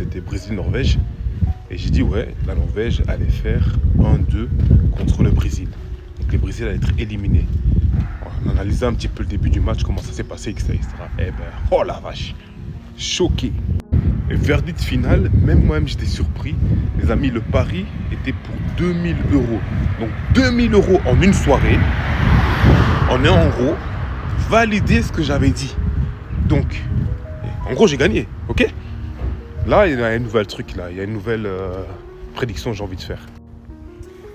c'était Brésil-Norvège. Et j'ai dit, ouais, la Norvège allait faire 1-2 contre le Brésil. Donc le Brésil allait être éliminé. On analysait un petit peu le début du match, comment ça s'est passé, etc. Eh ben, oh la vache, choqué. Et verdict final, même moi-même j'étais surpris. Les amis, le pari était pour 2000 euros. Donc 2000 euros en une soirée, en 1 euro, valider ce que j'avais dit. Donc, en gros, j'ai gagné, ok? Là, il y a un nouvel truc, là. Il y a une nouvelle prédiction que j'ai envie de faire.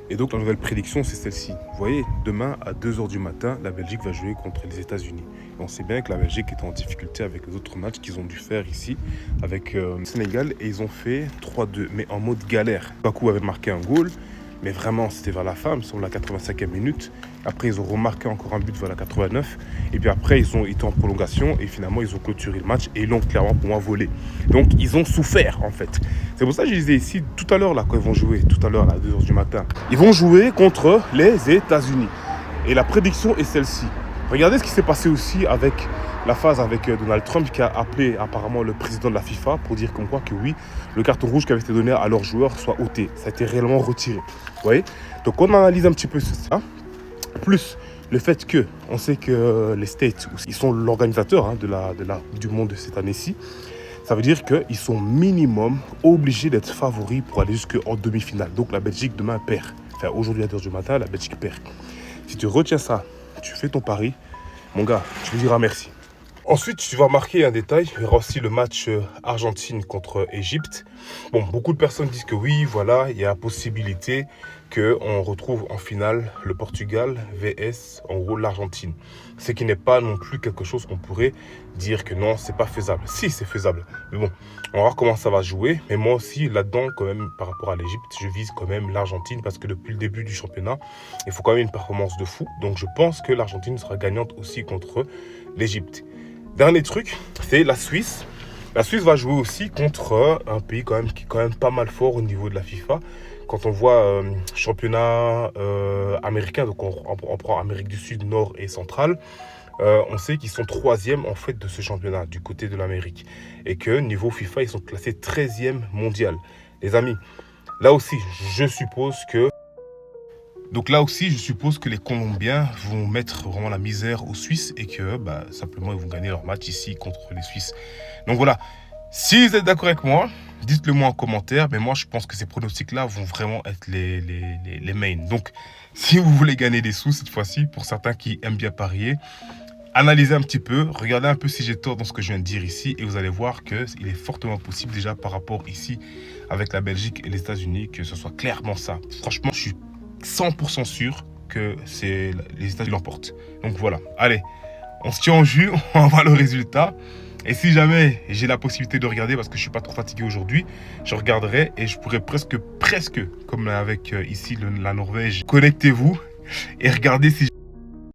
Et donc, la nouvelle prédiction, c'est celle-ci. Vous voyez, demain, à 2h du matin, la Belgique va jouer contre les États-Unis. Et on sait bien que la Belgique est en difficulté avec les autres matchs qu'ils ont dû faire ici, avec le Sénégal. Et ils ont fait 3-2, mais en mode galère. Bakou avait marqué un goal, mais vraiment, c'était vers la fin, sur la 85e minute. Après, ils ont remarqué encore un but vers la 89. Et puis après, ils ont été en prolongation. Et finalement, ils ont clôturé le match. Et ils l'ont clairement, pour moi, volé. Donc, ils ont souffert, en fait. C'est pour ça que je disais ici, tout à l'heure, là, quand ils vont jouer, tout à l'heure, à 2h du matin, ils vont jouer contre les États-Unis. Et la prédiction est celle-ci. Regardez ce qui s'est passé aussi avec la phase avec Donald Trump, qui a appelé apparemment le président de la FIFA pour dire comme quoi que oui, le carton rouge qui avait été donné à leurs joueurs soit ôté. Ça a été réellement retiré. Vous voyez? Donc on analyse un petit peu ça. Plus le fait que on sait que les States, ils sont l'organisateur du monde de cette année-ci. Ça veut dire qu'ils sont minimum obligés d'être favoris pour aller jusqu'en demi-finale. Donc la Belgique demain perd. Enfin aujourd'hui à 2h du matin, la Belgique perd. Si tu retiens ça, tu fais ton pari, mon gars, tu me diras merci. Ensuite, tu vas remarquer un détail, il y aura aussi le match Argentine contre Égypte. Bon, beaucoup de personnes disent que oui, voilà, il y a la possibilité qu'on retrouve en finale le Portugal vs, en gros, l'Argentine. Ce qui n'est pas non plus quelque chose qu'on pourrait dire que non, c'est pas faisable. Si, c'est faisable. Mais bon, on va voir comment ça va jouer. Mais moi aussi, là-dedans, quand même, par rapport à l'Égypte, je vise quand même l'Argentine parce que depuis le début du championnat, il faut quand même une performance de fou. Donc, je pense que l'Argentine sera gagnante aussi contre l'Égypte. Dernier truc, c'est la Suisse. La Suisse va jouer aussi contre un pays quand même qui est quand même pas mal fort au niveau de la FIFA. Quand on voit championnat américain, donc on prend Amérique du Sud, Nord et Centrale, on sait qu'ils sont 3e en fait de ce championnat du côté de l'Amérique. Et que niveau FIFA, ils sont classés 13e mondial. Les amis, là aussi, je suppose que les Colombiens vont mettre vraiment la misère aux Suisses et que simplement ils vont gagner leur match ici contre les Suisses. Donc voilà, si vous êtes d'accord avec moi, dites-le moi en commentaire. Mais moi, je pense que ces pronostics-là vont vraiment être les mains. Donc, si vous voulez gagner des sous cette fois-ci, pour certains qui aiment bien parier, analysez un petit peu, regardez un peu si j'ai tort dans ce que je viens de dire ici et vous allez voir qu'il est fortement possible déjà par rapport ici avec la Belgique et les États-Unis que ce soit clairement ça. Franchement, je suis 100% sûr que c'est les États-Unis l'emportent. Donc voilà, allez, on se tient en jus, on va voir le résultat. Et si jamais j'ai la possibilité de regarder, parce que je ne suis pas trop fatigué aujourd'hui, je regarderai et je pourrais presque, comme avec ici la Norvège, connectez-vous et regardez si